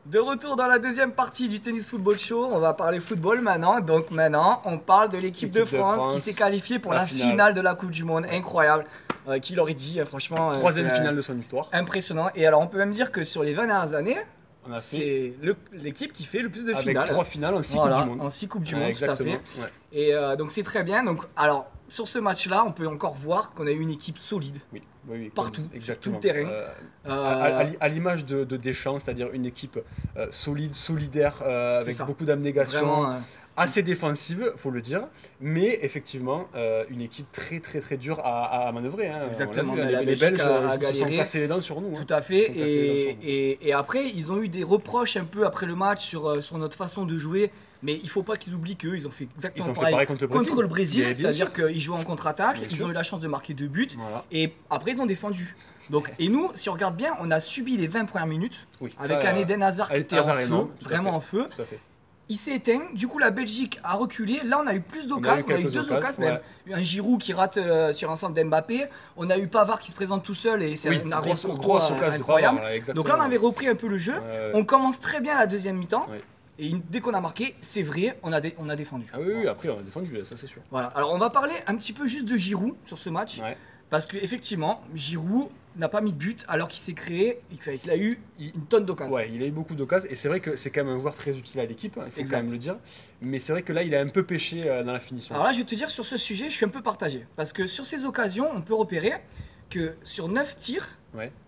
De retour dans la deuxième partie du Tennis Football Show, on va parler football maintenant. Donc maintenant, on parle de l'équipe de France qui s'est qualifiée pour la finale de la Coupe du Monde. Incroyable. Qui l'aurait dit, franchement. Troisième finale de son histoire. Impressionnant. Et alors, on peut même dire que sur les 20 dernières années, c'est l'équipe qui fait le plus de finales. Avec 3 finales en 6 Coupes du Monde. En 6 Coupes du Monde, tout à fait. Ouais. Et donc c'est très bien. Donc, alors, sur ce match-là, on peut encore voir qu'on a eu une équipe solide. Oui, partout, exactement. tout le terrain. À l'image de Deschamps, c'est-à-dire une équipe solide, solidaire, avec beaucoup d'abnégation, assez défensive, faut le dire, mais effectivement une équipe très dure à manœuvrer. Exactement. Les Belges se sont cassés les dents sur nous. Tout à fait. Et après, ils ont eu des reproches un peu après le match sur notre façon de jouer. Mais il ne faut pas qu'ils oublient qu'eux, ils ont fait exactement pareil contre le Brésil. C'est-à-dire qu'ils jouaient en contre-attaque, ils ont eu la chance de marquer 2 buts, et après ils ont défendu. Donc, et nous, si on regarde bien, on a subi les 20 premières minutes, avec un Eden Hazard qui était en feu, vraiment en feu. Il s'est éteint, du coup la Belgique a reculé, là on a eu plus d'occasions, on a eu 2 occasions même. Un Giroud qui rate sur un centre d'Mbappé, on a eu Pavard qui se présente tout seul et c'est un arrêt pour droit incroyable. Donc là on avait repris un peu le jeu, on commence très bien la deuxième mi-temps. Et dès qu'on a marqué, c'est vrai, on a défendu. Ah oui, après on a défendu, ça c'est sûr. Voilà, alors on va parler un petit peu juste de Giroud sur ce match. Parce qu'effectivement, Giroud n'a pas mis de but alors qu'il s'est créé, il a eu une tonne d'occasions. Ouais, il a eu beaucoup d'occasions et c'est vrai que c'est quand même un joueur très utile à l'équipe, il faut quand même le dire. Mais c'est vrai que là, il a un peu pêché dans la finition. Alors là, je vais te dire, sur ce sujet, je suis un peu partagé. Parce que sur ces occasions, on peut repérer que sur 9 tirs,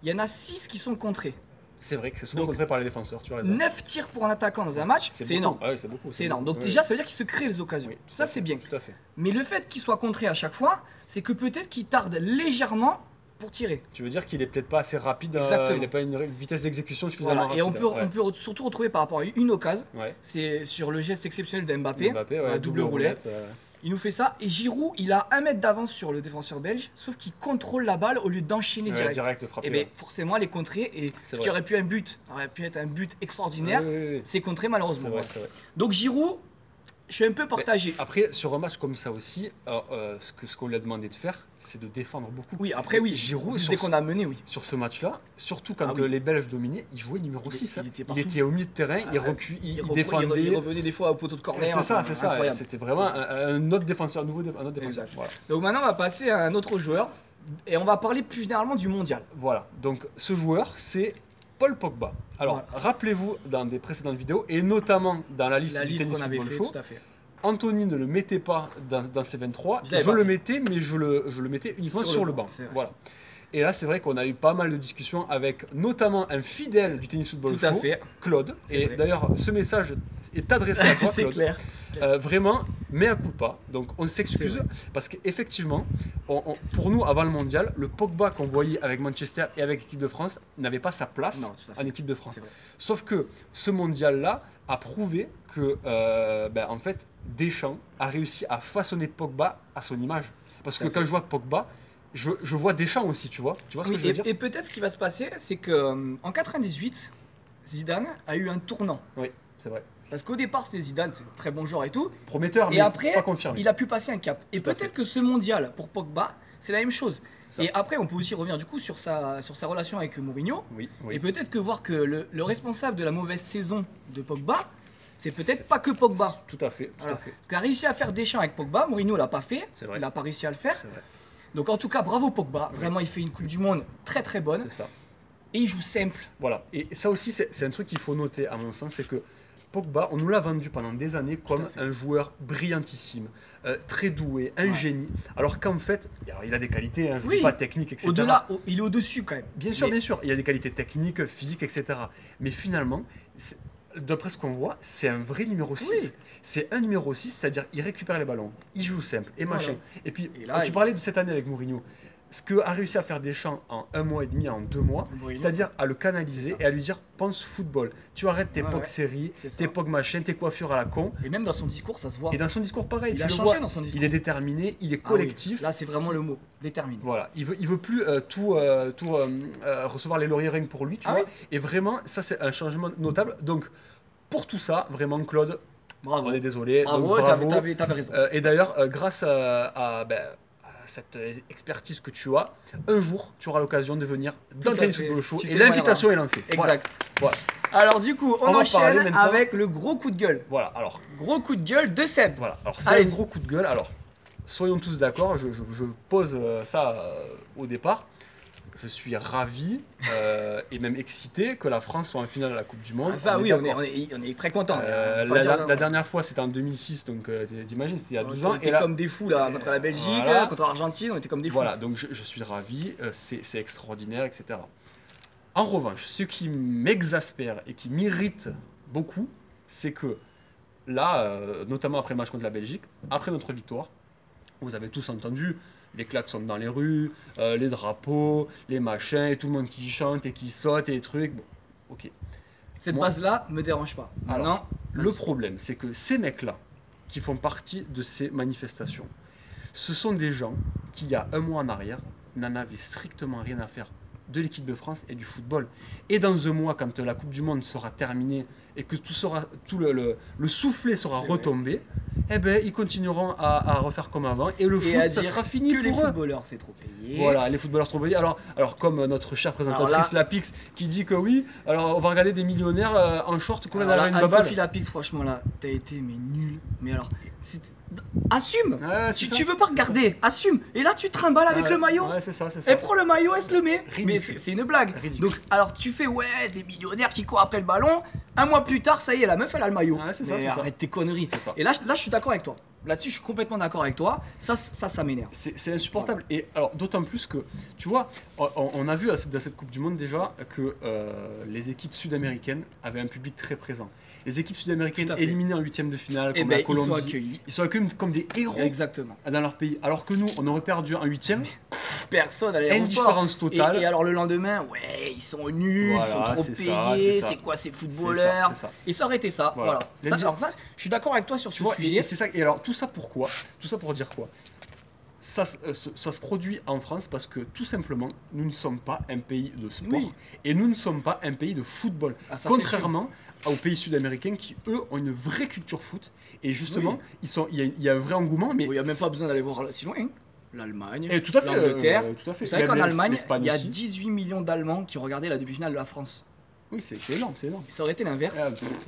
il y en a 6 qui sont contrés. C'est vrai que c'est souvent contré par les défenseurs, tu as raison. 9 tirs pour un attaquant dans un match, c'est énorme. Ah oui, c'est beaucoup. C'est énorme. Donc déjà, ça veut dire qu'il se crée les occasions. Ça, c'est bien. Tout à fait. Mais le fait qu'il soit contré à chaque fois, c'est que peut-être qu'il tarde légèrement pour tirer. Tu veux dire qu'il est peut-être pas assez rapide, il n'a pas une vitesse d'exécution suffisamment rapide. Et on peut surtout retrouver par rapport à une occasion, c'est sur le geste exceptionnel de Mbappé, la double roulette. Il nous fait ça, et Giroud, il a 1 mètre d'avance sur le défenseur belge, sauf qu'il contrôle la balle au lieu d'enchaîner direct. Frapper, et bien forcément, les contrées, et ce qui aurait pu être un but extraordinaire, c'est contré malheureusement. Donc Giroud, je suis un peu partagé. Mais après, sur un match comme ça aussi, ce qu'on lui a demandé de faire, c'est de défendre beaucoup. Oui, après Giroud, dès qu'on a mené, sur ce match-là, surtout quand les Belges dominaient, il jouait numéro 6. Il était au milieu de terrain, il défendait. Il revenait des fois au poteau de corner. C'est ça. C'était vraiment un autre défenseur, un autre défenseur. Voilà. Donc maintenant, on va passer à un autre joueur, et on va parler plus généralement du mondial. Voilà, donc ce joueur, c'est Paul Pogba. Alors, rappelez-vous dans des précédentes vidéos, et notamment dans la liste du Tennis Football Show, Anthony ne le mettait pas dans ses 23, je le mettais, mais je le mettais uniquement sur le banc. Voilà. Et là, c'est vrai qu'on a eu pas mal de discussions avec notamment un fidèle du Tennis Football Show, Claude. Et d'ailleurs, ce message est adressé à toi, Claude. C'est clair. Vraiment, mea culpa. Donc, on s'excuse parce qu'effectivement, pour nous, avant le mondial, le Pogba qu'on voyait avec Manchester et avec l'équipe de France n'avait pas sa place en équipe de France. Sauf que ce mondial-là a prouvé que, en fait, Deschamps a réussi à façonner Pogba à son image. Parce que quand je vois Pogba, je vois Deschamps aussi, tu vois ce que je veux dire. Et peut-être ce qui va se passer, c'est qu'en 98, Zidane a eu un tournant. Oui, c'est vrai. Parce qu'au départ, c'était Zidane, très bon joueur et tout. Prometteur, mais après, pas confirmé. Il a pu passer un cap. Et peut-être que ce mondial, pour Pogba, c'est la même chose. Et après, on peut aussi revenir du coup sur sa relation avec Mourinho. Et peut-être que voir que le responsable de la mauvaise saison de Pogba, c'est peut-être pas que Pogba. Tout à fait. Parce qu'il a réussi à faire Deschamps avec Pogba, Mourinho l'a pas fait. Il n'a pas réussi à le faire. Donc en tout cas, bravo Pogba. Vraiment, il fait une Coupe du Monde très bonne. C'est ça. Et il joue simple. Voilà. Et ça aussi, c'est un truc qu'il faut noter, à mon sens, c'est que Pogba, on nous l'a vendu pendant des années comme un joueur brillantissime, très doué, un génie. Alors qu'en fait, il a des qualités, je ne dis pas techniques, etc. Au-delà, il est au-dessus quand même. Bien sûr, il a des qualités techniques, physiques, etc. Mais finalement, d'après ce qu'on voit, c'est un vrai numéro 6. C'est un numéro 6, c'est-à-dire il récupère les ballons, il joue simple et machin. Et puis, là, tu parlais de cette année avec Mourinho. Ce qu'a réussi à faire Deschamps en 1 mois et demi, en 2 mois, c'est-à-dire à le canaliser et à lui dire pense football. Tu arrêtes tes POC séries, tes POC machin, tes coiffures à la con. Et même dans son discours, ça se voit. Et dans son discours, pareil. Il a changé dans son discours. Il est déterminé, il est collectif. Là, c'est vraiment le mot, déterminé. Voilà, il veut plus recevoir les lauriers rien que pour lui, tu vois. Et vraiment, ça, c'est un changement notable. Donc, pour tout ça, vraiment, Claude, bravo. On est désolé. Bravo, t'avais raison. Et d'ailleurs, grâce à cette expertise que tu as, un jour, tu auras l'occasion de venir dans le Tennis Football Show et l'invitation est lancée. Exact. Voilà. Alors du coup, on enchaîne avec le gros coup de gueule. Voilà, alors. Gros coup de gueule de Seb. Voilà, alors c'est un gros coup de gueule. Alors, soyons tous d'accord, je pose ça au départ. Je suis ravi et même excité que la France soit en finale de la Coupe du Monde. Ah, ça, oui, on est très content. La dernière fois, c'était en 2006, donc t'imagines, c'était il y a 12 ans. On était comme des fous là, contre la Belgique, contre l'Argentine, on était comme des fous. Voilà, donc je suis ravi, c'est extraordinaire, etc. En revanche, ce qui m'exaspère et qui m'irrite beaucoup, c'est que là, notamment après le match contre la Belgique, après notre victoire, vous avez tous entendu les klaxons dans les rues, les drapeaux, les machins, et tout le monde qui chante et qui saute et les trucs. Bon, ok. Cette base-là me dérange pas. Alors, le problème, c'est que ces mecs-là, qui font partie de ces manifestations, ce sont des gens qui, il y a un mois en arrière, n'en avaient strictement rien à faire de l'équipe de France et du football. Et dans un mois, quand la Coupe du Monde sera terminée et que tout le soufflet sera retombé, eh ben, ils continueront à refaire comme avant et le foot, ça sera fini que pour les eux. Footballeurs, c'est trop payé. Voilà, les footballeurs trop payés. Alors comme notre chère présentatrice Lapix qui dit que oui, alors on va regarder des millionnaires en short courir derrière une baballe. Anne-Sophie Lapix, franchement là, t'as été nul. Mais alors, assume. Tu veux pas regarder, assume. Et là, tu trimbales avec le maillot. Ouais, c'est ça. Elle prend le maillot, elle se le met. Ridicule. Mais c'est une blague. Ridicule. Donc, alors tu fais des millionnaires qui courent après le ballon. Un mois plus tard, ça y est, la meuf elle a le maillot. Ouais, c'est ça. Arrête tes conneries. C'est ça. Et là, je suis d'accord avec toi. Là-dessus, je suis complètement d'accord avec toi. Ça m'énerve. C'est insupportable. Voilà. Et alors, d'autant plus que, tu vois, on a vu dans cette Coupe du Monde déjà que les équipes sud-américaines avaient un public très présent. Les équipes sud-américaines éliminées en 8e de finale, comme la Colombie, ils sont accueillis comme des héros. Exactement. Dans leur pays. Alors que nous, on aurait perdu en 8e. Personne à l'aéroport. Indifférence totale. Et alors le lendemain, ils sont nuls, ils sont trop payés, c'est quoi ces footballeurs? Et ça aurait été ça. Voilà. Alors ça, je suis d'accord avec toi sur ce sujet. C'est ça. Et alors tout ça pourquoi? Tout ça pour dire quoi? Ça se produit en France parce que tout simplement, nous ne sommes pas un pays de sport et nous ne sommes pas un pays de football. Contrairement aux pays sud-américains qui, eux, ont une vraie culture foot. Et justement, il y a un vrai engouement. Mais il n'y a même pas besoin d'aller voir si loin. L'Allemagne, l'Angleterre. Vous savez qu'en Allemagne, il y a 18 millions d'Allemands qui regardaient la demi-finale de la France. Oui, c'est énorme, c'est énorme. Et ça aurait été l'inverse.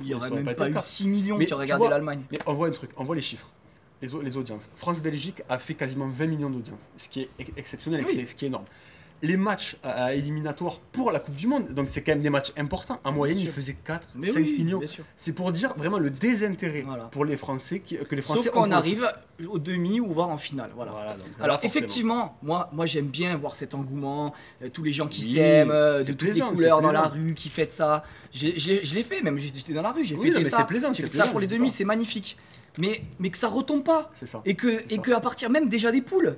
Il n'y aurait même pas eu 6 millions qui auraient regardé l'Allemagne. Mais on voit un truc, on voit les chiffres. Les audiences. France-Belgique a fait quasiment 20 millions d'audiences, ce qui est exceptionnel, ce qui est énorme. Les matchs éliminatoires pour la Coupe du Monde, donc c'est quand même des matchs importants. En moyenne, ils faisaient 4-5 millions. C'est pour dire vraiment le désintérêt pour les Français que les Français. Sauf quand on arrive au demi ou voire en finale. Voilà. Donc, alors effectivement, moi j'aime bien voir cet engouement, tous les gens qui s'aiment, de toutes les couleurs dans la rue, qui fêtent ça. Je l'ai fait même, j'étais dans la rue, j'ai fêté ça. C'est plaisant, j'ai fait ça pour les demi, c'est magnifique. Mais que ça retombe pas. C'est ça. Et que à partir même déjà des poules,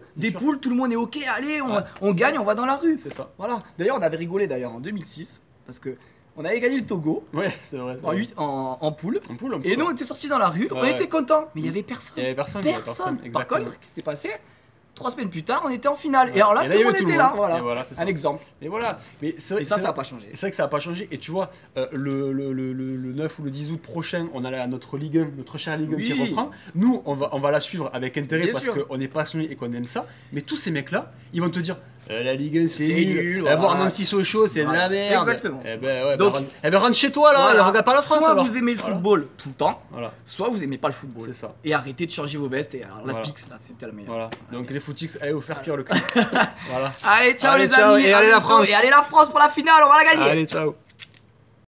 tout le monde est ok, allez, on gagne, on va dans la rue. C'est ça. Voilà. D'ailleurs, on avait rigolé en 2006 parce que on avait gagné le Togo. Ouais, c'est vrai. En poule. Et nous, on était sortis dans la rue, on était contents. Mais il y avait personne. Il y avait personne. Par contre, ce qui s'était passé, 3 semaines plus tard, on était en finale. Et alors là, tout le monde était là. Voilà. Un exemple. Et voilà. Mais ça n'a pas changé. C'est vrai que ça n'a pas changé. Et tu vois, le 9 ou le 10 août prochain, on a notre Ligue 1, notre chère Ligue 1 qui reprend. Nous, on va la suivre avec intérêt parce qu'on est passionné et qu'on aime ça. Mais tous ces mecs-là, ils vont te dire la Ligue 1 c'est nul. Voir Nancy Sochaux, c'est de la merde. Exactement. Donc, rentre chez toi là, regarde pas la France. Soit vous aimez le football tout le temps, soit vous aimez pas le football. C'est ça. Et arrêtez de changer vos vestes. Et alors la Pix là, c'était la meilleure. Voilà. Donc les footix, allez vous faire cuire le cul. Voilà. Allez, ciao les amis. Et allez la France. Et allez la France pour la finale, on va la gagner. Allez, ciao.